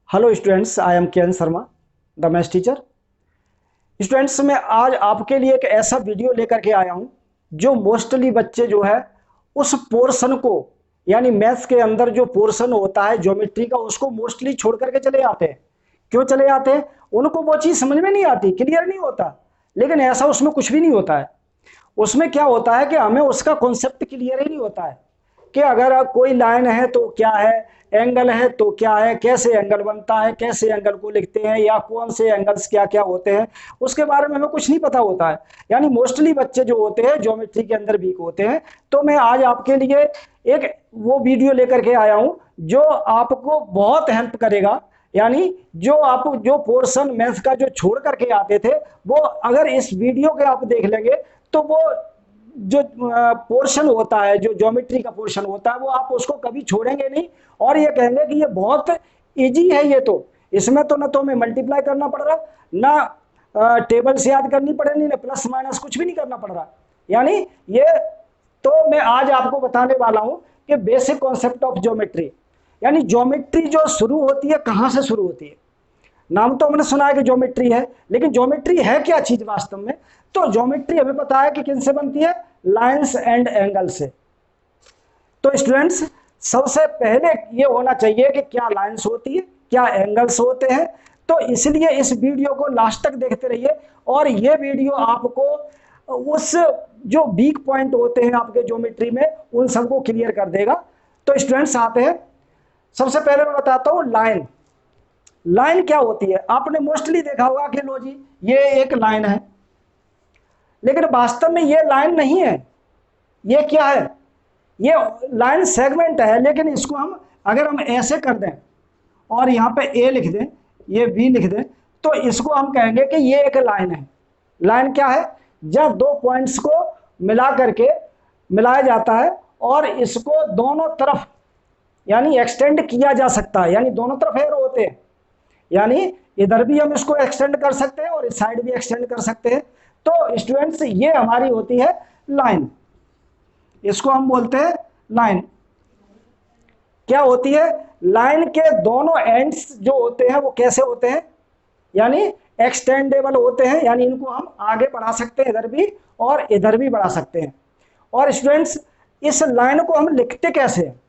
Hello students, I am K N Sharma, the maths teacher. Students, मैं आज आपके लिए एक ऐसा वीडियो लेकर के आया हूँ जो मोस्टली बच्चे जो है उस पोर्शन को, यानी मैथ्स के अंदर जो पोर्शन होता है ज्योमेट्री का, उसको मोस्टली छोड़ करके चले जाते हैं। क्यों चले जाते हैं? उनको वो चीज़ समझ में नहीं आती, क्लियर नहीं होता। लेकिन ऐसा उसमें कुछ भी नहीं होता है। उसमें क्या होता है कि हमें उसका कॉन्सेप्ट क्लियर ही नहीं होता है कि अगर कोई लाइन है तो क्या है, एंगल है तो क्या है, कैसे एंगल बनता है, कैसे एंगल को लिखते हैं, या कौन से एंगल्स क्या क्या होते हैं, उसके बारे में हमें कुछ नहीं पता होता है। यानी मोस्टली बच्चे जो होते हैं ज्योमेट्री के अंदर वीक होते हैं। तो मैं आज आपके लिए एक वो वीडियो लेकर के आया हूं जो आपको बहुत हेल्प करेगा। यानी जो पोर्शन मैथ्स का जो छोड़ करके आते थे, वो अगर इस वीडियो के आप देख लेंगे तो वो जो पोर्शन होता है, जो ज्योमेट्री का पोर्शन होता है, वो आप उसको कभी छोड़ेंगे नहीं। और ये कहेंगे कि ये बहुत इजी है, ये तो इसमें तो ना तो हमें मल्टीप्लाई करना पड़ रहा, ना टेबल से याद करनी पड़ेगी, ना प्लस माइनस कुछ भी नहीं करना पड़ रहा। यानी ये तो मैं आज आपको बताने वाला हूं कि बेसिक कॉन्सेप्ट ऑफ ज्योमेट्री। यानी ज्योमेट्री जो शुरू होती है, कहां से शुरू होती है? नाम तो हमने सुना है कि ज्योमेट्री है, लेकिन ज्योमेट्री है क्या चीज वास्तव में? तो ज्योमेट्री हमें पता है कि किन से बनती है, लाइंस एंड एंगल से। तो स्टूडेंट्स, सबसे पहले ये होना चाहिए कि क्या लाइंस होती है, क्या एंगल्स होते हैं। तो इसलिए इस वीडियो को लास्ट तक देखते रहिए, और ये वीडियो आपको उस जो वीक पॉइंट होते हैं आपके ज्योमेट्री में, उन सबको क्लियर कर देगा। तो स्टूडेंट्स आते हैं, सबसे पहले मैं बताता हूं लाइन। लाइन क्या होती है? आपने मोस्टली देखा होगा कि लो जी, ये एक लाइन है, लेकिन वास्तव में ये लाइन नहीं है। ये क्या है? ये लाइन सेगमेंट है, लेकिन इसको हम अगर हम ऐसे कर दें और यहाँ पे ए लिख दें, ये बी लिख दें, तो इसको हम कहेंगे कि ये एक लाइन है। लाइन क्या है? जब दो पॉइंट्स को मिला करके मिलाया जाता है और इसको दोनों तरफ यानी एक्सटेंड किया जा सकता है, यानी दोनों तरफ एरो होते हैं। यानी इधर भी हम इसको एक्सटेंड कर सकते हैं और इस साइड भी एक्सटेंड कर सकते हैं। तो स्टूडेंट्स, ये हमारी होती है लाइन, इसको हम बोलते हैं लाइन। क्या होती है? लाइन के दोनों एंड्स जो होते हैं वो कैसे होते हैं? यानी एक्सटेंडेबल होते हैं, यानी इनको हम आगे बढ़ा सकते हैं, इधर भी और इधर भी बढ़ा सकते हैं। और स्टूडेंट्स, इस लाइन को हम लिखते कैसे हैं?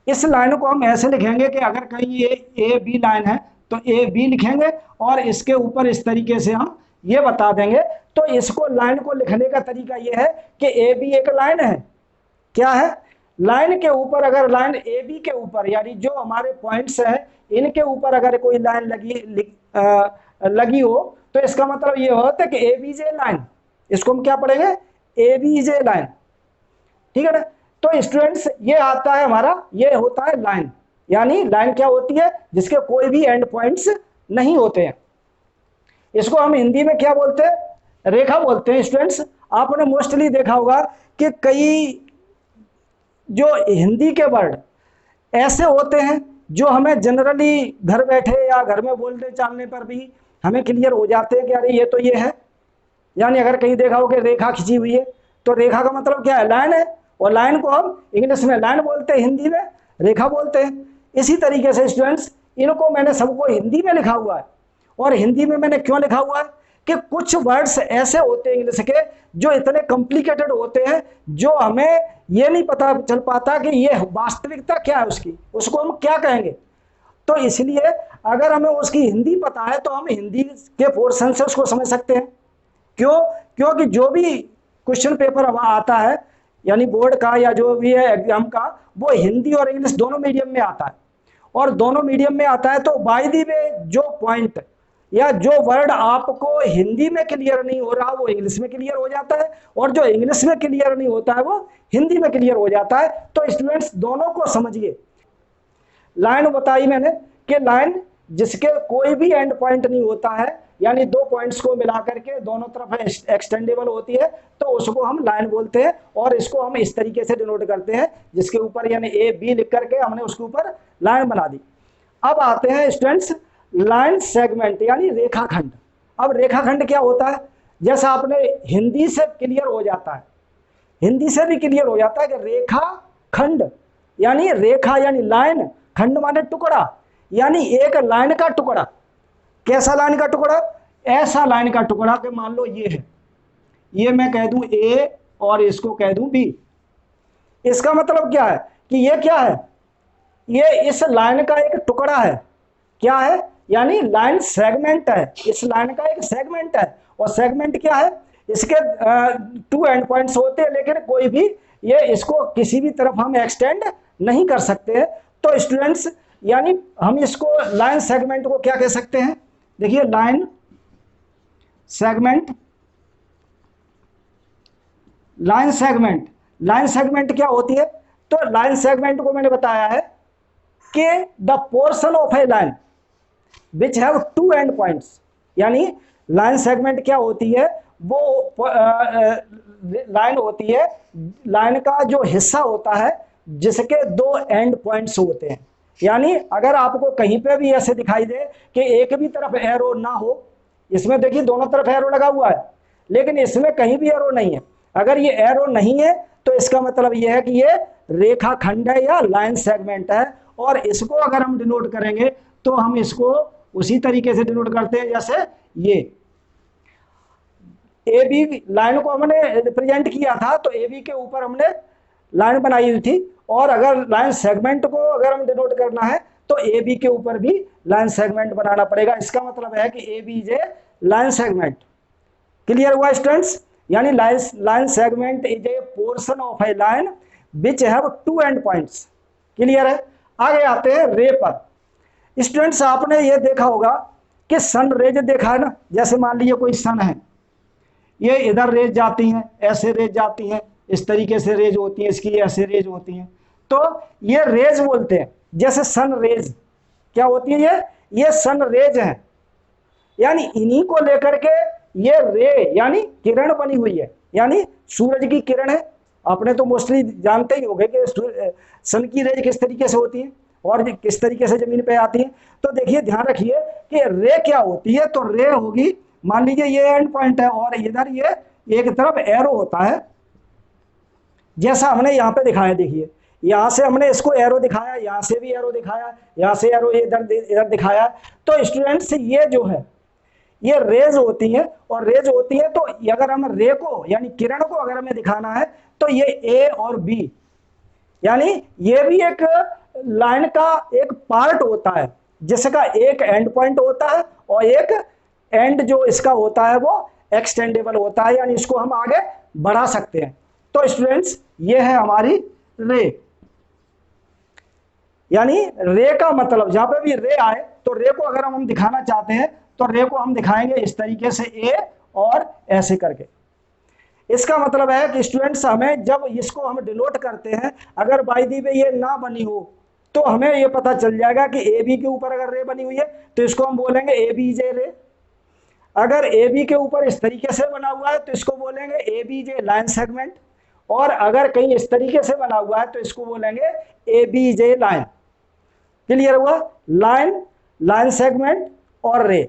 इस लाइन को हम ऐसे लिखेंगे कि अगर कहीं ये ए बी लाइन है तो ए बी लिखेंगे, और इसके ऊपर इस तरीके से हम ये बता देंगे। तो इसको लाइन को लिखने का तरीका ये है कि ए बी एक लाइन है। क्या है? लाइन के ऊपर, अगर लाइन ए बी के ऊपर, यानी जो हमारे पॉइंट्स हैं इनके ऊपर अगर कोई लाइन लगी हो, तो इसका मतलब ये होता है कि ए बी जे लाइन। इसको हम क्या पढ़ेंगे? A B J line. ठीक है ना? तो स्टूडेंट्स, ये आता है हमारा, ये होता है लाइन। यानी लाइन क्या होती है? जिसके कोई भी एंड पॉइंट्स नहीं होते हैं। इसको हम हिंदी में क्या बोलते हैं? रेखा बोलते हैं। स्टूडेंट्स, आपने मोस्टली देखा होगा कि कई जो हिंदी के वर्ड ऐसे होते हैं जो हमें जनरली घर बैठे या घर में बोलने चालने पर भी हमें क्लियर हो जाते हैं कि अरे ये तो ये है। यानी अगर कहीं देखा हो कि रेखा खींची हुई है, तो रेखा का मतलब क्या है? लाइन है। और लाइन को हम इंग्लिश में लाइन बोलते हैं, हिंदी में रेखा बोलते हैं। इसी तरीके से स्टूडेंट्स, इनको मैंने सबको हिंदी में लिखा हुआ है। और हिंदी में मैंने क्यों लिखा हुआ है कि कुछ वर्ड्स ऐसे होते हैं इंग्लिश के जो इतने कॉम्प्लिकेटेड होते हैं, जो हमें ये नहीं पता चल पाता कि ये वास्तविकता क्या है उसकी, उसको हम क्या कहेंगे। तो इसलिए अगर हमें उसकी हिंदी पता है तो हम हिंदी के पोर्शन से उसको समझ सकते हैं। क्यों? क्योंकि जो भी क्वेश्चन पेपर आता है, यानी बोर्ड का या जो भी है एग्जाम का, वो हिंदी और इंग्लिश दोनों मीडियम में आता है। और दोनों मीडियम में आता है तो बाय द वे जो पॉइंट या जो वर्ड आपको हिंदी में क्लियर नहीं हो रहा वो इंग्लिश में क्लियर हो जाता है, और जो इंग्लिश में क्लियर नहीं होता है वो हिंदी में क्लियर हो जाता है। तो स्टूडेंट्स, दोनों को समझिए। लाइन बताई मैंने कि लाइन जिसके कोई भी एंड पॉइंट नहीं होता है, यानी दो पॉइंट्स को मिला करके दोनों तरफ एक्सटेंडेबल होती है, तो उसको हम लाइन बोलते हैं। और इसको हम इस तरीके से डिनोट करते हैं, जिसके ऊपर यानी ए बी लिख करके हमने उसके ऊपर लाइन बना दी। अब आते हैं स्टूडेंट्स लाइन सेगमेंट, यानी रेखाखंड। अब रेखाखंड क्या होता है? जैसा आपने हिंदी से क्लियर हो जाता है, हिंदी से भी क्लियर हो जाता है कि रेखा खंड, यानी रेखा यानी लाइन, खंड माने टुकड़ा, यानी एक लाइन का टुकड़ा। कैसा लाइन का टुकड़ा? ऐसा लाइन का टुकड़ा कि मान लो ये है, ये मैं कह दूं ए और इसको कह दूं बी। इसका मतलब क्या है कि ये क्या है, ये इस लाइन का एक टुकड़ा है। क्या है? यानी लाइन सेगमेंट है, इस लाइन का एक सेगमेंट है। और सेगमेंट क्या है? इसके 2 एंड पॉइंट्स होते हैं, लेकिन कोई भी ये इसको किसी भी तरफ हम एक्सटेंड नहीं कर सकते हैं। तो स्टूडेंट्स यानी हम इसको लाइन सेगमेंट को क्या कह सकते हैं? देखिए लाइन सेगमेंट, लाइन सेगमेंट क्या होती है? तो लाइन सेगमेंट को मैंने बताया है कि the portion of a line which have 2 end points. यानी लाइन सेगमेंट क्या होती है? वो लाइन होती है, लाइन का जो हिस्सा होता है जिसके 2 एंड पॉइंट्स होते हैं। यानी अगर आपको कहीं पे भी ऐसे दिखाई दे कि एक भी तरफ एरो ना हो, इसमें देखिए दोनों तरफ एरो लगा हुआ है, लेकिन इसमें कहीं भी एरो नहीं है। अगर ये एरो नहीं है तो इसका मतलब ये है कि ये रेखाखंड है या लाइन सेगमेंट है। और इसको अगर हम डिनोट करेंगे तो हम इसको उसी तरीके से डिनोट करते हैं जैसे ये ए बी लाइन को हमने रिप्रेजेंट किया था, तो ए बी के ऊपर हमने लाइन बनाई हुई थी। और अगर लाइन सेगमेंट को अगर हम डिनोट करना है तो ए बी के ऊपर भी लाइन सेगमेंट बनाना पड़ेगा। इसका मतलब है कि A B is a line segment. Clear हुआ स्टूडेंट्स? यानी line segment is a portion of a line which have 2 end points. Clear है? आगे आते हैं रे पर। स्टूडेंट्स आपने ये देखा होगा कि सन रेज देखा है ना। जैसे मान लीजिए कोई सन है, ये इधर रेज जाती हैं, ऐसे रेज जाती हैं, इस तरीके से रेज होती हैं, इसकी ऐसे रेज होती हैं, तो ये रेज बोलते हैं। जैसे सन रेज क्या होती है? ये सन रेज है, यानी इन्हीं को लेकर के ये रे यानी किरण बनी हुई है, यानी सूरज की किरण है। आपने तो मोस्टली जानते ही होंगे कि सन की रेज किस तरीके से होती है और किस तरीके से जमीन पे आती है। तो देखिए ध्यान रखिए कि रे क्या होती है। तो रे होगी, मान लीजिए ये एंड पॉइंट है और इधर ये एक तरफ एरो होता है, जैसा हमने यहाँ पे दिखाया। देखिए यहाँ से हमने इसको एरो दिखाया, यहाँ से भी एरो दिखाया, यहाँ से एरो इधर दिखाया। तो स्टूडेंट्स ये जो है ये रेज होती है, और रेज होती है तो अगर हम रे को यानी किरण को अगर हमें दिखाना है तो ये ए और बी, यानी ये भी एक लाइन का एक पार्ट होता है जिसका एक एंड पॉइंट होता है और एक एंड जो इसका होता है वो एक्सटेंडेबल होता है, यानी इसको हम आगे बढ़ा सकते हैं। तो स्टूडेंट्स ये है हमारी रे। यानी रे का मतलब जहां पे भी रे आए तो रे को अगर हम दिखाना चाहते हैं तो रे को हम दिखाएंगे इस तरीके से ए और ऐसे करके। इसका मतलब है कि स्टूडेंट्स हमें जब इसको हम डिनोट करते हैं, अगर बाई दी वे ये ना बनी हो तो हमें ये पता चल जाएगा कि ए बी के ऊपर अगर रे बनी हुई है तो इसको हम बोलेंगे ए बी जे रे। अगर ए बी के ऊपर इस तरीके से बना हुआ है तो इसको बोलेंगे A B J line segment. और अगर कहीं इस तरीके से बना हुआ है तो इसको बोलेंगे A B J line. Clear हुआ? लाइन, लाइन सेगमेंट और रे,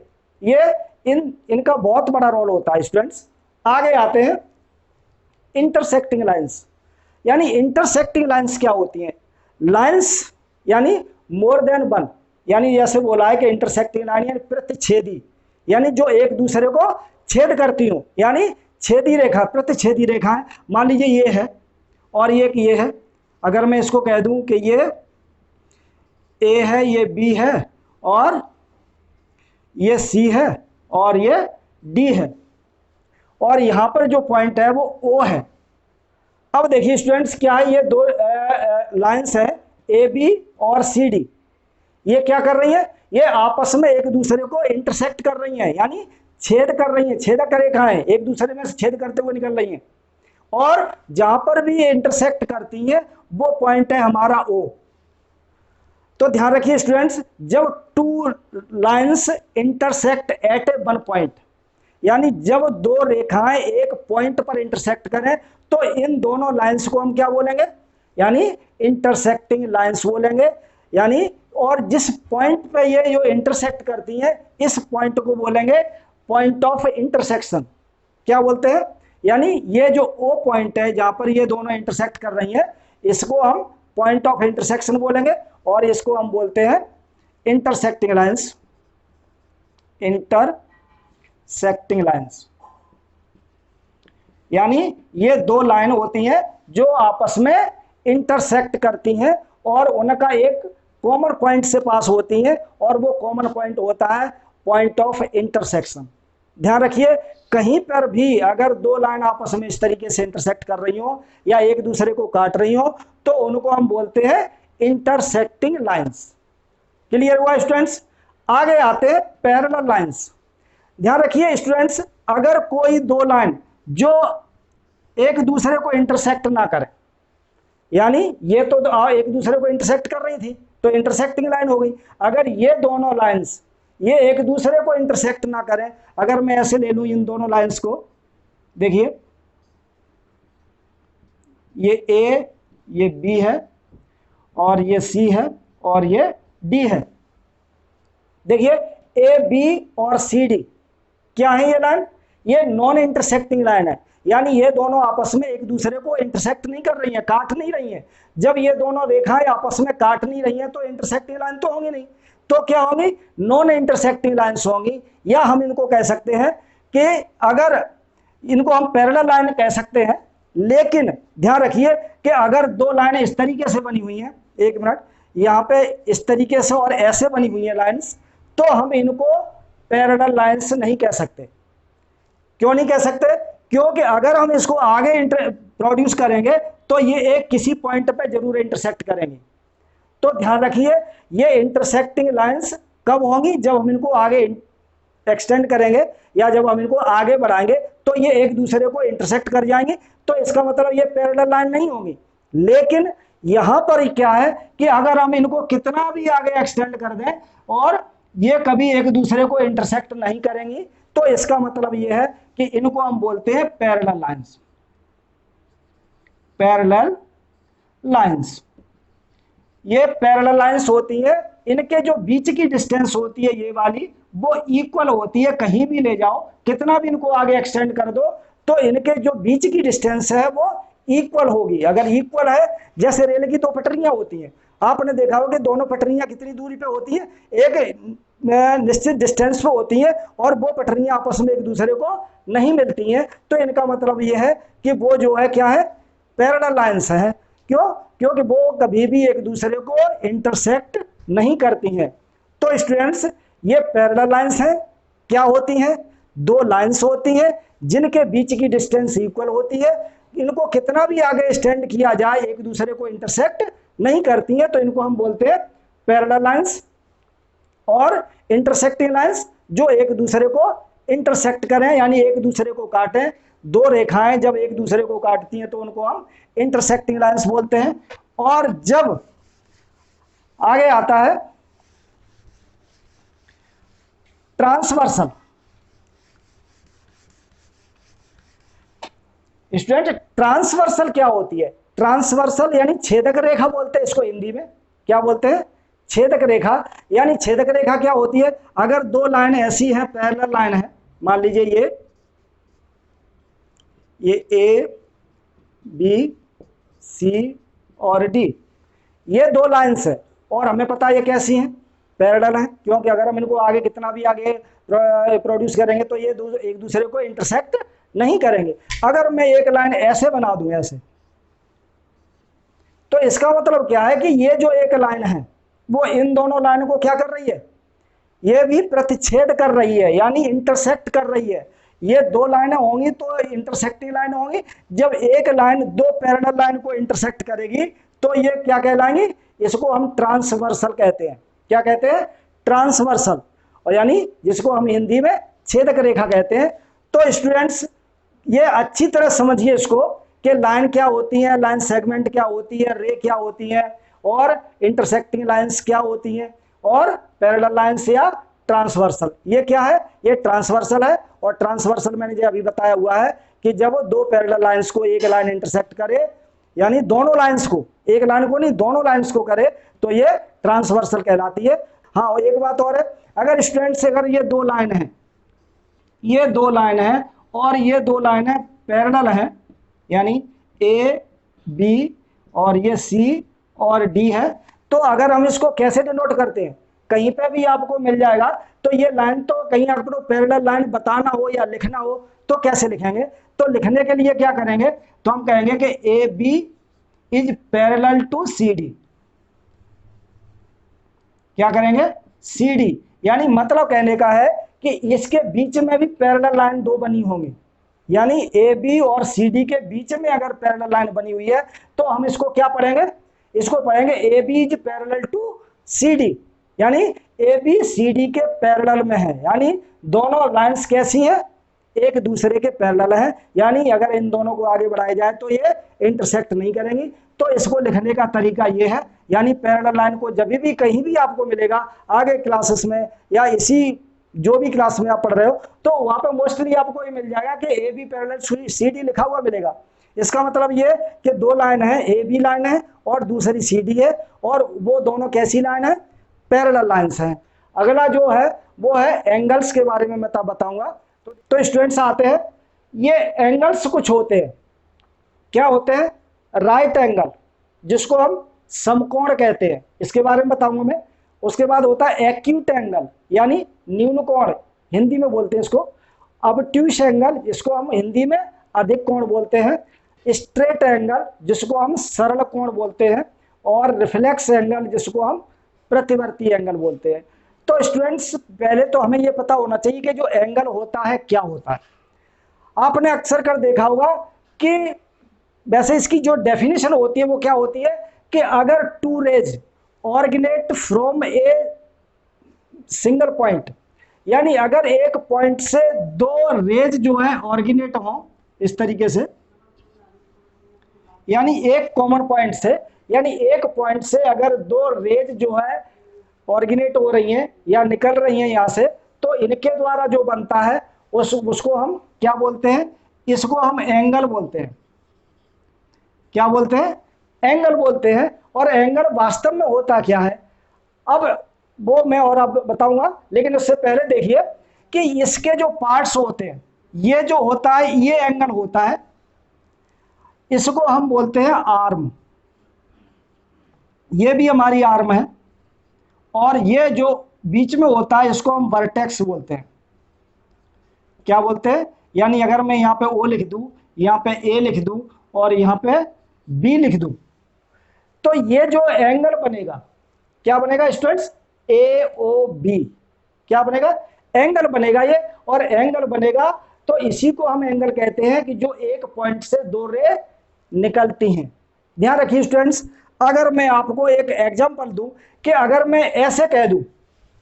ये इनका बहुत बड़ा रोल होता है स्टूडेंट्स। आगे आते हैं इंटरसेक्टिंग लाइंस। यानी इंटरसेक्टिंग लाइंस क्या होती हैं? लाइंस यानी मोर देन वन, यानी जैसे बोला है कि इंटरसेक्टिंग लाइन यानी प्रतिच्छेदी, यानी जो एक दूसरे को छेद करती हो, यानी छेदी रेखा, प्रतिच्छेदी रेखा है। मान लीजिए ये है और ये है। अगर मैं इसको कह दूं कि ये ए है, ये बी है और ये सी है और ये डी है, और यहां पर जो पॉइंट है वो ओ है। अब देखिए स्टूडेंट्स क्या है, ये दो लाइंस है ए बी और सी डी। ये क्या कर रही है? ये आपस में एक दूसरे को इंटरसेक्ट कर रही हैं, यानी छेद कर रही हैं, छेदक रेखाएं एक दूसरे में से छेद करते हुए निकल रही हैं। और जहां पर भी ये इंटरसेक्ट करती हैं वो पॉइंट है हमारा ओ। तो ध्यान रखिए स्टूडेंट्स, जब 2 lines intersect at A one point, यानी जब 2 रेखाएं एक पॉइंट पर इंटरसेक्ट करें तो इन दोनों लाइंस को हम क्या बोलेंगे? यानी इंटरसेक्टिंग लाइंस बोलेंगे। यानी और जिस पॉइंट पे ये जो इंटरसेक्ट करती हैं इस पॉइंट को बोलेंगे पॉइंट ऑफ इंटरसेक्शन। क्या बोलते हैं? यानी ये जो ओ पॉइंट है जहां पर ये दोनों इंटरसेक्ट कर रही हैं इसको हम पॉइंट ऑफ इंटरसेक्शन बोलेंगे, और इसको हम बोलते हैं इंटरसेक्टिंग लाइंस, इंटरसेक्टिंग लाइंस, यानी ये दो लाइन होती हैं जो आपस में इंटरसेक्ट करती हैं और उनका एक कॉमन पॉइंट से पास होती हैं, और वो कॉमन पॉइंट होता है पॉइंट ऑफ इंटरसेक्शन। ध्यान रखिए, कहीं पर भी अगर दो लाइन आपस में इस तरीके से इंटरसेक्ट कर रही हो या एक दूसरे को काट रही हो तो उनको हम बोलते हैं इंटरसेक्टिंग लाइंस। क्लियर हुआ स्टूडेंट्स? आगे आते हैं पैरेलल लाइंस। ध्यान रखिए स्टूडेंट्स, अगर कोई दो लाइन जो एक दूसरे को इंटरसेक्ट ना करे, यानी ये तो एक दूसरे को इंटरसेक्ट कर रही थी तो इंटरसेक्टिंग लाइन हो गई। अगर ये दोनों लाइंस ये एक दूसरे को इंटरसेक्ट ना करें, अगर मैं ऐसे ले लूं इन दोनों लाइंस को, देखिए ये ए, ये बी है और ये सी है और ये डी है। देखिए ए बी और सी डी क्या है ये लाइन? ये नॉन इंटरसेक्टिंग लाइन है, यानी ये दोनों आपस में एक दूसरे को इंटरसेक्ट नहीं कर रही हैं, काट नहीं रही हैं। जब ये दोनों रेखाएं आपस में काट नहीं रही हैं तो इंटरसेक्टिंग लाइन तो होंगी नहीं, तो क्या होंगी? नॉन इंटरसेक्टिंग लाइन्स होंगी, या हम इनको कह सकते हैं कि अगर इनको हम पैरेलल लाइन कह सकते हैं। लेकिन ध्यान रखिए कि अगर दो लाइनें इस तरीके से बनी हुई हैं, एक मिनट, यहाँ पे इस तरीके से और ऐसे बनी हुई है लाइन्स, तो हम इनको पैरेलल लाइन्स नहीं कह सकते। क्यों नहीं कह सकते? क्योंकि अगर हम इसको आगे प्रोड्यूस करेंगे तो ये एक किसी पॉइंट पे जरूर इंटरसेक्ट करेंगे। तो ध्यान रखिए, ये इंटरसेक्टिंग लाइंस कब होंगी? जब हम इनको आगे एक्सटेंड करेंगे या जब हम इनको आगे बढ़ाएंगे तो ये एक दूसरे को इंटरसेक्ट कर जाएंगे, तो इसका मतलब ये पैरेलल लाइन नहीं होगी। लेकिन यहां पर क्या है कि अगर हम इनको कितना भी आगे एक्सटेंड कर दें और ये कभी एक दूसरे को इंटरसेक्ट नहीं करेंगी, तो इसका मतलब ये है कि इनको हम बोलते हैं पैरेलल लाइंस। पैरेलल लाइंस, ये पैरेलल लाइंस होती है, इनके जो बीच की डिस्टेंस होती है ये वाली, वो इक्वल होती है। कहीं भी ले जाओ, कितना भी इनको आगे एक्सटेंड कर दो, तो इनके जो बीच की डिस्टेंस है वो इक्वल होगी। अगर इक्वल है, जैसे रेल की दो पटरियां होती हैं, आपने देखा होगा कि दोनों पटरियां कितनी दूरी पे होती हैं, एक निश्चित डिस्टेंस पे होती है और वो पटरियां आपस में एक दूसरे को नहीं मिलती हैं। तो इनका मतलब ये है कि वो जो है क्या है? पैरेलल लाइंस है। क्यों? क्योंकि वो कभी भी एक दूसरे को इंटरसेक्ट नहीं करती हैं। तो स्टूडेंट्स, ये पैरेलल लाइंस हैं। क्या होती हैं? दो लाइंस होती हैं जिनके बीच की डिस्टेंस इक्वल होती है। इनको कितना भी आगे एक्सटेंड किया जाए एक दूसरे को इंटरसेक्ट नहीं करती हैं, तो इनको हम बोलते हैं पैरेलल लाइंस। और इंटरसेक्टिंग लाइंस जो एक दूसरे को इंटरसेक्ट करें, यानी एक दूसरे को काटें। दो रेखाएं जब एक दूसरे को काटती हैं तो उनको हम इंटरसेक्टिंग लाइंस बोलते हैं। और जब आगे आता है ट्रांसवर्सल। स्टूडेंट, ट्रांसवर्सल क्या होती है? ट्रांसवर्सल यानी छेदक रेखा बोलते हैं इसको हिंदी में। क्या बोलते हैं? छेदक रेखा। यानी छेदक रेखा क्या होती है? अगर दो लाइन ऐसी हैं, पैरेलल लाइन है, मान लीजिए ये ए बी सी और डी, ये दो लाइन्स है और हमें पता है ये कैसी हैं? पैरेलल हैं। क्योंकि अगर हम इनको आगे कितना भी आगे प्रोड्यूस करेंगे तो ये एक दूसरे को इंटरसेक्ट नहीं करेंगे। अगर मैं एक लाइन ऐसे बना दूं, ऐसे, तो इसका मतलब क्या है कि ये जो एक लाइन है वो इन दोनों लाइन को क्या कर रही है? ये भी प्रतिच्छेद कर रही है, यानी इंटरसेक्ट कर रही है। ये दो लाइनें होंगी तो इंटरसेक्टिंग लाइन होंगी। जब एक लाइन दो पैरेलल लाइन को इंटरसेक्ट करेगी तो ये क्या कहलाएंगी? इसको हम ट्रांसवर्सल कहते हैं। क्या कहते हैं? ट्रांसवर्सल, और यानी जिसको हम हिंदी में छेदक रेखा कहते हैं। तो स्टूडेंट्स, ये अच्छी तरह समझिए इसको कि लाइन क्या होती है, लाइन सेगमेंट क्या होती है, रे क्या होती है, और इंटरसेक्टिंग लाइंस क्या होती हैं, और पैरेलल लाइंस या ट्रांसवर्सल। ये क्या है? ये ट्रांसवर्सल है। और ट्रांसवर्सल मैंने जो अभी बताया हुआ है कि जब दो पैरेलल लाइंस को एक लाइन इंटरसेक्ट करे, यानी दोनों लाइंस को, एक लाइन को नहीं दोनों लाइंस को करे, तो ये ट्रांसवर्सल कहलाती है। हाँ, और एक बात और है, अगर स्टूडेंट्स अगर ये दो लाइन है, ये दो लाइन है और ये दो लाइनें पैरेलल हैं, यानी ए बी और ये सी और डी है, तो अगर हम इसको कैसे डिनोट करते हैं? कहीं पे भी आपको मिल जाएगा। तो ये लाइन तो कहीं आपको पैरेलल लाइन बताना हो या लिखना हो तो कैसे लिखेंगे? तो लिखने के लिए क्या करेंगे, तो हम कहेंगे कि A B is parallel to C D. क्या करेंगे? सी डी, यानी मतलब कहने का है कि इसके बीच में भी पैरेलल लाइन दो बनी होंगी, यानी ए बी और सी डी के बीच में अगर पैरेलल लाइन बनी हुई है तो हम इसको क्या पढ़ेंगे? इसको पढ़ेंगे A B is parallel to C D, यानी ए बी सी डी के पैरेलल में है, यानी दोनों लाइंस कैसी हैं? एक दूसरे के पैरेलल है, यानी अगर इन दोनों को आगे बढ़ाया जाए तो ये इंटरसेक्ट नहीं करेंगी। तो इसको लिखने का तरीका ये है, यानी पैरेलल लाइन को जब भी कहीं भी आपको मिलेगा आगे क्लासेस में या इसी जो भी क्लास में आप पढ़ रहे हो तो वहां पे मोस्टली आपको ये मिल जाएगा कि A B parallel C D लिखा हुआ मिलेगा। इसका मतलब ये कि दो लाइन है, ए बी लाइन है और दूसरी सी डी है, और वो दोनों कैसी लाइन है? पैरेलल लाइंस हैं। अगला जो है वो है एंगल्स के बारे में मैं तब बताऊंगा। तो स्टूडेंट्स आते हैं, ये एंगल्स कुछ होते हैं, क्या होते हैं? राइट एंगल, जिसको हम समकोण कहते हैं, इसके बारे में बताऊंगा मैं। उसके बाद होता है एक्यूट एंगल, यानी न्यून कोण, हिंदी में बोलते हैं इसको। ऑब्ट्यूस एंगल, जिसको हम हिंदी में अधिक कोण बोलते हैं। स्ट्रेट एंगल, जिसको हम सरल कोण बोलते हैं। और रिफ्लेक्स एंगल, जिसको हम प्रतिवर्ती एंगल बोलते हैं। तो स्टूडेंट्स पहले तो हमें यह पता होना चाहिए कि जो एंगल होता है क्या होता है। आपने अक्सर कर देखा होगा कि वैसे इसकी जो डेफिनेशन होती है वो क्या होती है कि अगर two rays originate from a single point, यानी अगर एक पॉइंट से दो रेज जो है ऑरिजिनेट हो इस तरीके से, यानी एक कॉमन पॉइंट से, यानी एक पॉइंट से अगर दो रेज जो है ऑरिजिनेट हो रही हैं या निकल रही हैं यहाँ से, तो इनके द्वारा जो बनता है उसको हम क्या बोलते हैं? इसको हम एंगल बोलते हैं। क्या बोलते हैं? एंगल बोलते हैं। और एंगल वास्तव में होता क्या है अब वो मैं और अब बताऊंगा, लेकिन उससे पहले देखिए कि इसके जो पार्ट्स होते हैं, ये जो होता है ये एंगल होता है, इसको हम बोलते हैं आर्म, ये भी हमारी आर्म है। और ये जो बीच में होता है इसको हम वर्टेक्स बोलते हैं। क्या बोलते हैं? यानी अगर मैं यहाँ पे ओ लिख दूं, यहाँ पे ए लिख दूं और यहाँ पे बी लिख दूं, तो ये जो एंगल बनेगा क्या बनेगा स्टूडेंट्स? ए ओ बी। क्या बनेगा? एंगल बनेगा ये। और एंगल बनेगा तो इसी को हम एंगल कहते हैं कि जो एक पॉइंट से दो रे निकलती हैं। ध्यान रखिए स्टूडेंट्स, अगर मैं आपको एक एग्जांपल दूं कि अगर मैं ऐसे कह दूं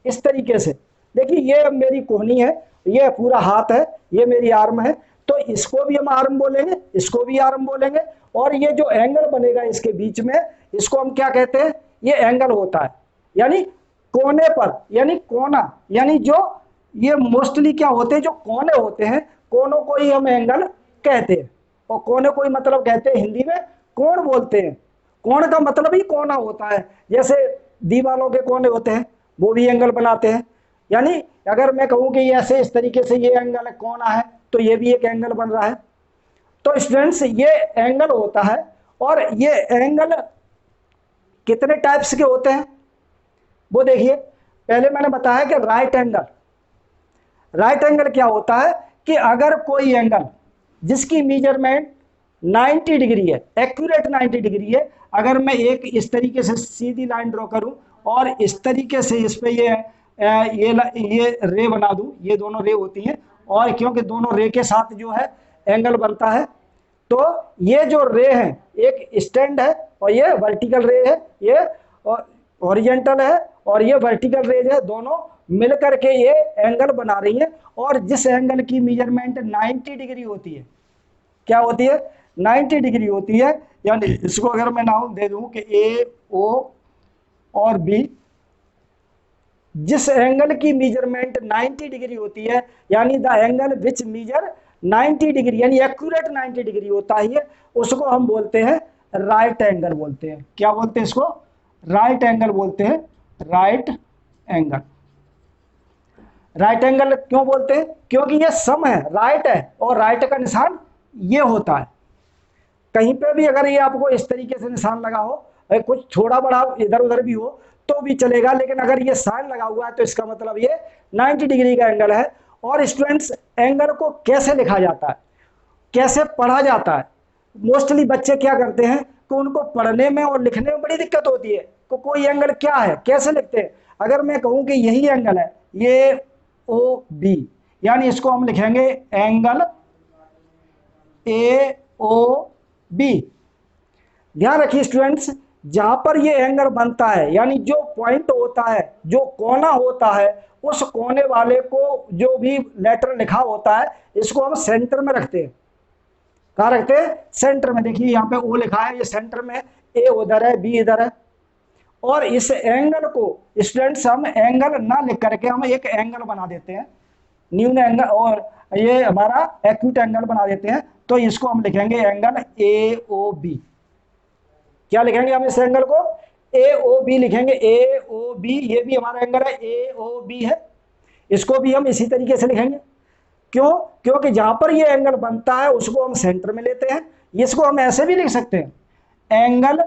इस तरीके से, देखिए ये मेरी कोहनी है, ये पूरा हाथ है, ये मेरी आर्म है, तो इसको भी हम आर्म बोलेंगे, इसको भी आर्म बोलेंगे। और ये जो एंगल बनेगा इसके बीच में, इसको हम क्या कहते हैं? ये एंगल होता है, यानी कोने पर, यानी कोना, यानी जो ये मोस्टली क्या होते हैं? जो कोने होते हैं, कोनों को ही हम एंगल कहते हैं। और कोने को ही मतलब कहते हैं हिंदी में कोण बोलते हैं। कोण का मतलब ही कोना होता है। जैसे दीवारों के कोने होते हैं वो भी एंगल बनाते हैं। यानी अगर मैं कहूं कि ये ऐसे इस तरीके से ये एंगल है, कोना है, तो ये भी एक एंगल बन रहा है। तो स्टूडेंट्स ये एंगल होता है। और ये एंगल कितने टाइप्स के होते हैं वो देखिए। पहले मैंने बताया कि राइट एंगल, राइट एंगल क्या होता है कि अगर कोई एंगल जिसकी मेजरमेंट 90 डिग्री है, एक्यूरेट 90 डिग्री है, अगर मैं एक इस तरीके से सीधी लाइन ड्रॉ करूं और इस तरीके से इस पे ये रे बना दूं, ये दोनों रे होती हैं, और क्योंकि दोनों रे के साथ जो है एंगल बनता है, तो ये जो रे है एक स्टैंड है और ये वर्टिकल रे है, ये हॉरिजॉन्टल है और ये वर्टिकल रेज है, दोनों मिलकर के ये एंगल बना रही है। और जिस एंगल की मेजरमेंट 90 डिग्री होती है, क्या होती है? 90 डिग्री होती है। यानी इसको अगर मैं नाम दे दूं कि ए ओ और बी, जिस एंगल की मेजरमेंट 90 डिग्री होती है, यानी the angle which measure 90 degree, यानी एक्यूरेट 90 डिग्री होता है, उसको हम बोलते हैं राइट एंगल बोलते हैं। क्या बोलते हैं इसको? राइट एंगल बोलते हैं। राइट एंगल, राइट एंगल क्यों बोलते हैं? क्योंकि ये सम है, राइट है, और राइट का निशान ये होता है। कहीं पे भी अगर ये आपको इस तरीके से निशान लगा हो कुछ थोड़ा बड़ा इधर उधर भी हो तो भी चलेगा, लेकिन अगर ये साइन लगा हुआ है तो इसका मतलब ये 90 डिग्री का एंगल है। और स्टूडेंट्स, एंगल को कैसे लिखा जाता है, कैसे पढ़ा जाता है? मोस्टली बच्चे क्या करते हैं कि उनको पढ़ने में और लिखने में बड़ी दिक्कत होती है। तो कोई एंगल क्या है, कैसे लिखते हैं? अगर मैं कहूं कि यही एंगल है, ये ओ बी, यानी इसको हम लिखेंगे एंगल ए ओ बी। ध्यान रखिए स्टूडेंट्स, जहां पर ये एंगल बनता है, यानी जो पॉइंट होता है, जो कोना होता है, उस कोने वाले को जो भी लेटर लिखा होता है, इसको हम सेंटर में रखते हैं। कहाँ रखते हैं? सेंटर में। देखिए यहाँ पे ओ लिखा है, ये सेंटर में, ए उधर है, बी इधर है। और इस एंगल को स्टूडेंट्स हम एंगल ना लिख करके हम एक एंगल बना देते हैं, न्यून एंगल, और ये हमारा एक्यूट एंगल बना देते हैं। तो इसको हम लिखेंगे एंगल ए ओ बी। क्या लिखेंगे हम इस एंगल को? ए ओ बी लिखेंगे, ए ओ बी। ये भी हमारा एंगल है, ए ओ बी है। इसको भी हम इसी तरीके से लिखेंगे। क्यों? क्योंकि जहां पर ये एंगल बनता है उसको हम सेंटर में लेते हैं। इसको हम ऐसे भी लिख सकते हैं, एंगल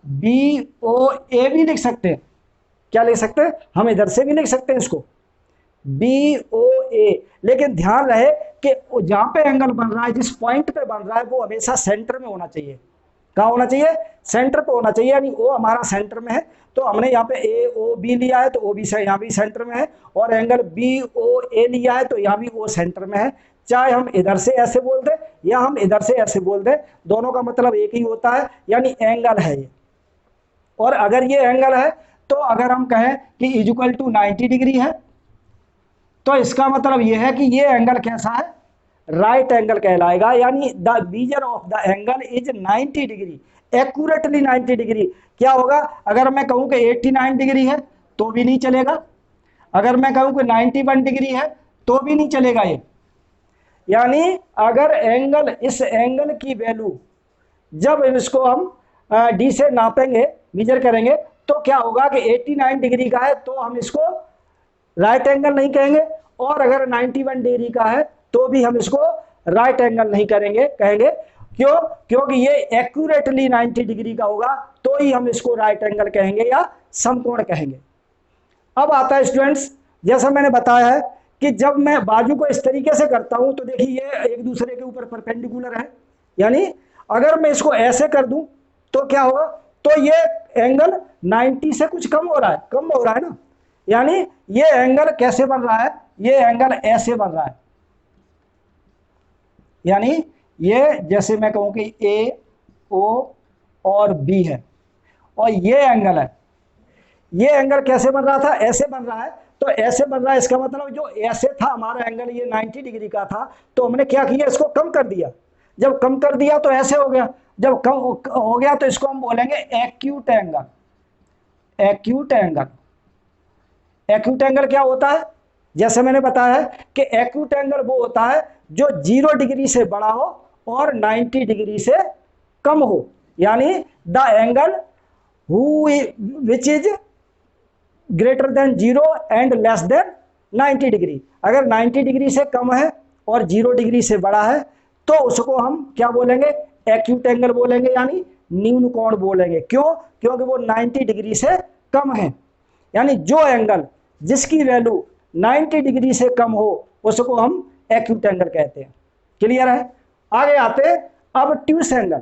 बी ओ ए भी लिख सकते हैं। क्या लिख सकते हैं? हम इधर से भी लिख सकते हैं इसको, बी ओ ए। लेकिन ध्यान रहे कि जहां पे एंगल बन रहा है, जिस पॉइंट पे बन रहा है, वो हमेशा सेंटर में होना चाहिए। कहाँ होना चाहिए? सेंटर पे होना चाहिए। यानी ओ हमारा सेंटर में है, तो हमने यहाँ पे ए ओ बी लिया है, तो ओ बी से यहाँ भी सेंटर में है। और एंगल बी ओ ए लिया है, तो यहाँ भी ओ सेंटर में है। चाहे हम इधर से ऐसे बोल दें या हम इधर से ऐसे बोल दें, दोनों का मतलब एक ही होता है, यानी एंगल है ये। और अगर ये एंगल है, तो अगर हम कहें कि इक्वल टू 90 डिग्री है, तो इसका मतलब यह है कि ये एंगल कैसा है? राइट एंगल कहलाएगा। यानी the measure of the angle is 90 degree, accurately 90 degree. क्या होगा? अगर मैं कहूं कि 89 डिग्री है तो भी नहीं चलेगा, अगर मैं कहूं कि 91 डिग्री है तो भी नहीं चलेगा ये। यानी अगर एंगल, इस एंगल की वैल्यू जब इसको हम डी से नापेंगे, मेजर करेंगे, तो क्या होगा कि 89 डिग्री का है तो हम इसको राइट एंगल नहीं कहेंगे, और अगर 91 डिग्री का है तो भी हम इसको राइट एंगल नहीं कहेंगे। क्यों? क्योंकि ये एक्यूरेटली 90 डिग्री का होगा, तो ही हम इसको राइट एंगल कहेंगे या समकोण कहेंगे। अब आता है स्टूडेंट्स, जैसा मैंने बताया है कि जब मैं बाजू को इस तरीके से करता हूं, तो देखिए ये एक दूसरे के ऊपर परपेंडिकुलर है। यानी अगर मैं इसको ऐसे कर दूं तो क्या होगा? तो ये एंगल 90 से कुछ कम हो रहा है ना। यानी ये एंगल कैसे बन रहा है? ये एंगल ऐसे बन रहा है। यानी ये, जैसे मैं कहूं कि ए ओ और बी है, और ये एंगल है, ये एंगल कैसे बन रहा था? ऐसे बन रहा है। तो ऐसे बन रहा है, इसका मतलब जो ऐसे था हमारा एंगल, ये 90 डिग्री का था, तो हमने क्या किया? इसको कम कर दिया। जब कम कर दिया तो ऐसे हो गया, जब कम हो गया तो इसको हम बोलेंगे acute angle. Acute angle, acute angle क्या होता है? जैसे मैंने बताया है कि एक्यूट एंगल वो होता है जो 0 डिग्री से बड़ा हो और 90 डिग्री से कम हो। यानी the angle which is greater than 0 and less than 90 degree. अगर 90 डिग्री से कम है और 0 डिग्री से बड़ा है, तो उसको हम क्या बोलेंगे? एक्यूट एंगल बोलेंगे, यानी न्यून कोण बोलेंगे। क्यों? क्योंकि वो 90 डिग्री से कम है। यानी जो एंगल जिसकी वैल्यू 90 डिग्री से कम हो उसको हम एक्यूट एंगल कहते हैं। क्लियर है? आगे आते अब ट्यूस एंगल।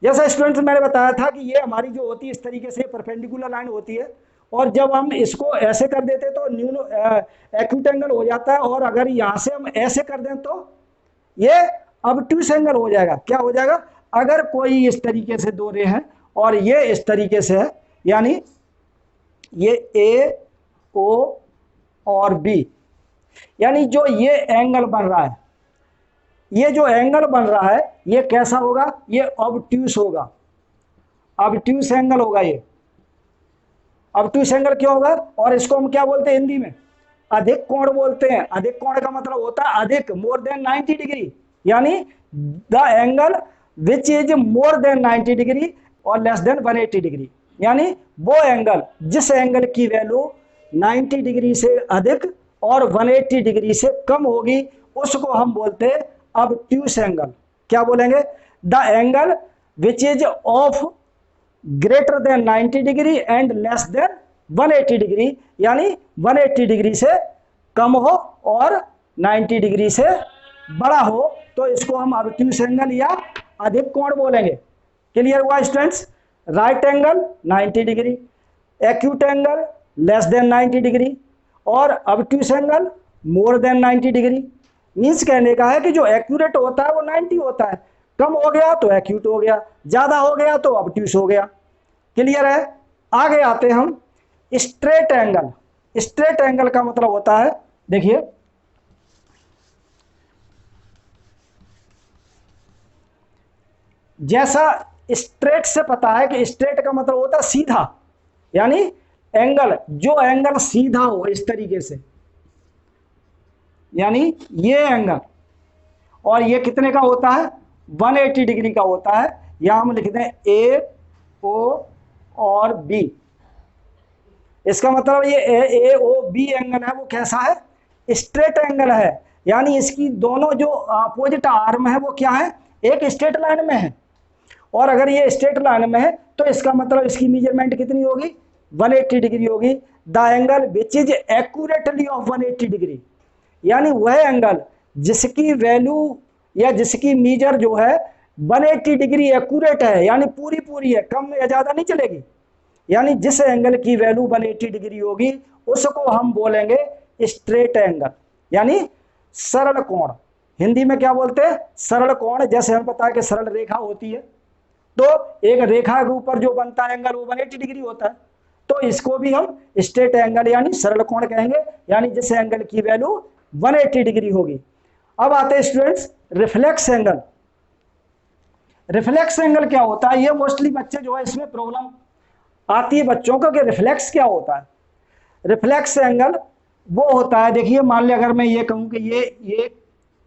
जैसा स्टूडेंट्स मैंने बताया था कि ये हमारी जो होती है इस तरीके से परपेंडिकुलर लाइन होती है, और जब हम इसको ऐसे कर देते तो न्यून एक्यूट एंगल हो जाता है, और अगर यहां से हम ऐसे कर दें तो ये अब ट्यूस एंगल हो जाएगा। क्या हो जाएगा? अगर कोई इस तरीके से दो रे हैं और ये इस तरीके से है, यानी ये ए ओ और बी, यानी जो ये एंगल बन रहा है, ये जो एंगल बन रहा है ये कैसा होगा? ये ऑब्ट्यूस होगा, ऑब्ट्यूस एंगल होगा ये। ऑब्ट्यूस एंगल क्यों होगा? और इसको हम क्या बोलते हैं हिंदी में? अधिक कोण बोलते हैं। अधिक कोण का मतलब होता है अधिक, मोर देन 90 डिग्री। यानी the angle which is more than 90 degree और लेस देन 180 डिग्री। यानी वो एंगल, जिस एंगल की वैल्यू 90 डिग्री से अधिक और 180 डिग्री से कम होगी, उसको हम बोलते हैं ऑब्ट्यूस एंगल। क्या बोलेंगे? The angle which is of greater than 90 degree and less than 180 degree, यानी 180 डिग्री से कम हो और 90 डिग्री से बड़ा हो तो इसको हम ऑब्ट्यूस एंगल या अधिक कोण बोलेंगे। क्लियर हुआ students? Right angle 90 degree, acute angle less than 90 degree और obtuse angle more than 90 degree. Means कहने का है कि जो एक्यूरेट होता है वो 90 होता है, कम हो गया तो एक्यूट हो गया, ज़्यादा हो गया तो ऑब्ट्यूस हो गया। क्लियर है? आगे आते हम स्ट्रेट एंगल। स्ट्रेट एंगल का मतलब होता है, देखिए जैसा स्ट्रेट से पता है कि स्ट्रेट का मतलब होता है सीधा, यानी एंगल, जो एंगल सीधा हो इस तरीके से, यानी ये एंगल, और ये कितने का होता है? 180 डिग्री का होता है। यहां हम लिखते हैं ए ओ और बी। इसका मतलब ये ए ओ बी एंगल है वो कैसा है? स्ट्रेट एंगल है, यानी इसकी दोनों जो अपोजिट आर्म है वो क्या है? एक स्ट्रेट लाइन में है। और अगर ये स्ट्रेट लाइन में है तो इसका मतलब इसकी मेजरमेंट कितनी होगी? 180 डिग्री होगी। The angle which is accurately of 180 degree, यानी वह एंगल जिसकी वैल्यू या जिसकी मीजर जो है 180 डिग्री एक्यूरेट है, यानी पूरी पूरी है, कम या ज़्यादा नहीं चलेगी। यानी जिस एंगल की वैल्यू 180 डिग्री होगी उसको हम बोलेंगे स्ट्रेट एंगल, यानी सरल कोण। हिंदी में क्या बोलते हैं? सरल कोण। जैसे हमें पता है कि सरल रेखा होती है तो एक रेखा के ऊपर जो बनता है एंगल वो 180 डिग्री होता है, तो इसको भी हम स्ट्रेट एंगल यानी सरल कोण कहेंगे, यानी जिस एंगल की वैल्यू 180 डिग्री होगी। अब आते हैं students reflex angle. Reflex angle क्या होता है? ये मोस्टली बच्चे जो है इसमें प्रॉब्लम आती है बच्चों को कि रिफ्लेक्स क्या होता है। रिफ्लेक्स एंगल वो होता है, देखिए मान लिया अगर मैं ये कहूँ कि ये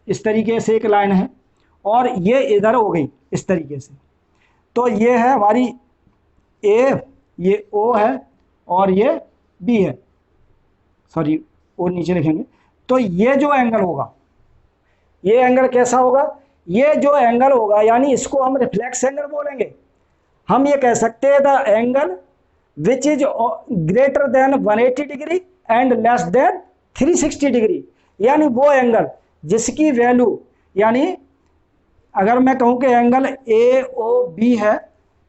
इस तरीके से एक लाइन है और ये इधर हो गई इस तरीके से, तो ये है हमारी ए, ये ओ है और ये बी है, सॉरी ओ नीचे लिखेंगे। तो ये जो एंगल होगा, ये एंगल कैसा होगा? ये जो एंगल होगा यानी इसको हम रिफ्लेक्स एंगल बोलेंगे। हम ये कह सकते हैं the angle which is greater than 180 degree and less than 360 degree, यानी वो एंगल जिसकी वैल्यू, यानी अगर मैं कहूँ कि एंगल ए ओ बी है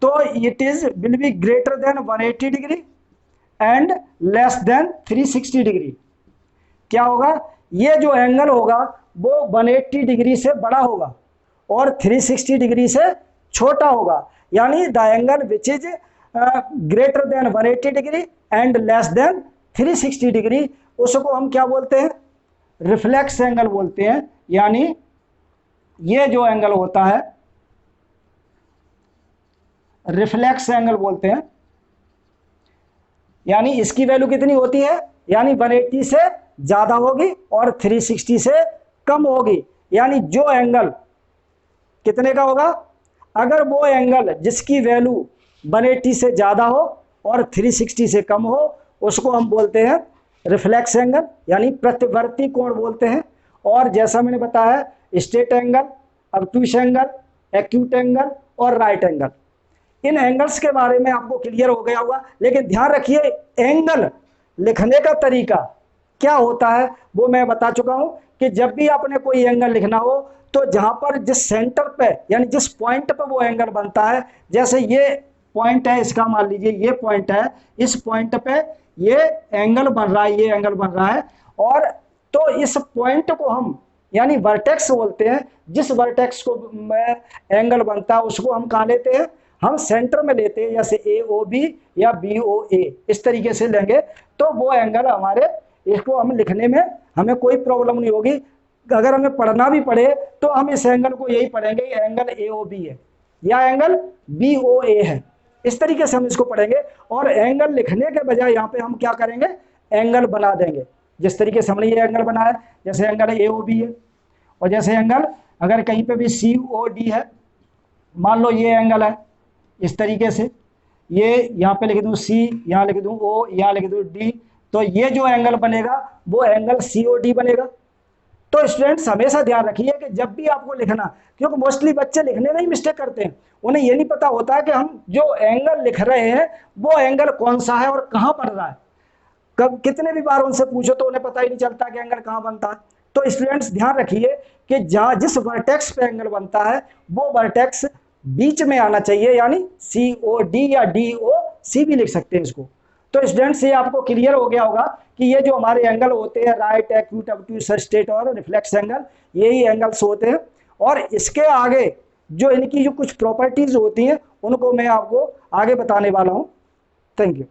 तो it is will be greater than 180 degree and less than 360 degree. क्या होगा? ये जो एंगल होगा वो 180 डिग्री से बड़ा होगा और 360 डिग्री से छोटा होगा, यानी the angle which is greater than 180 degree and less than 360 degree, उसको हम क्या बोलते हैं? रिफ्लेक्स एंगल बोलते हैं। यानी ये जो एंगल होता है रिफ्लेक्स एंगल बोलते हैं, यानी इसकी वैल्यू कितनी होती है? यानी 180 से ज़्यादा होगी और 360 से कम होगी। यानी जो एंगल कितने का होगा? अगर वो एंगल जिसकी वैल्यू 180 से ज़्यादा हो और 360 से कम हो उसको हम बोलते हैं रिफ्लेक्स एंगल, यानी प्रतिवर्ती कोण बोलते हैं। और जैसा मैंने बताया straight angle, obtuse angle, acute angle और राइट एंगल, इन एंगल्स के बारे में आपको क्लियर हो गया होगा। लेकिन ध्यान रखिए एंगल लिखने का तरीका क्या होता है वो मैं बता चुका हूं कि जब भी आपने कोई एंगल लिखना हो तो जहां पर जिस सेंटर पे यानी जिस पॉइंट पे वो एंगल बनता है, जैसे ये पॉइंट है इसका, मान लीजिए ये पॉइंट है, इस पॉइंट पे ये एंगल बन रहा है, ये एंगल बन रहा है, और तो इस पॉइंट को हम यानी वर्टेक्स बोलते हैं। जिस वर्टेक्स को में एंगल बनता है उसको हम कहाँ लेते हैं? हम सेंटर में लेते हैं, जैसे ए ओ बी या बी ओ ए, इस तरीके से लेंगे तो वो एंगल हमारे, इसको हम लिखने में हमें कोई प्रॉब्लम नहीं होगी। अगर हमें पढ़ना भी पड़े तो हम इस एंगल को यही पढ़ेंगे, एंगल ए ओ बी है या एंगल बी ओ ए है, इस तरीके से हम इसको पढ़ेंगे। और एंगल लिखने के बजाय यहाँ पे हम क्या करेंगे? एंगल बना देंगे। जिस तरीके से हमने ये एंगल बनाया, जैसे एंगल ए ओ बी है, और जैसे एंगल अगर कहीं पे भी सी ओ डी है, मान लो ये एंगल है इस तरीके से, ये यहाँ पे लिख दूँ सी, यहाँ लिख दूँ ओ, यहाँ लिख दूँ डी, तो ये जो एंगल बनेगा वो एंगल सी ओ डी बनेगा। तो स्टूडेंट्स हमेशा ध्यान रखिए कि जब भी आपको लिखना, क्योंकि मोस्टली बच्चे लिखने में ही मिस्टेक करते हैं, उन्हें ये नहीं पता होता है कि हम जो एंगल लिख रहे हैं वो एंगल कौन सा है और कहाँ बन रहा है। कब कितने भी बार उनसे पूछो तो उन्हें पता ही नहीं चलता कि एंगल कहाँ बनता है। तो स्टूडेंट्स ध्यान रखिए कि जहाँ जिस वर्टेक्स पे एंगल बनता है वो वर्टेक्स बीच में आना चाहिए, यानी COD या DOC भी लिख सकते हैं इसको। तो स्टूडेंट्स ये आपको क्लियर हो गया होगा कि ये जो हमारे एंगल होते हैं राइट, एक्यूट, ऑब्ट्यूज, स्ट्रेट और रिफ्लेक्स एंगल, यही एंगल्स होते हैं। और इसके आगे जो इनकी जो कुछ प्रॉपर्टीज होती हैं उनको मैं आपको आगे बताने वाला हूँ। Thank you.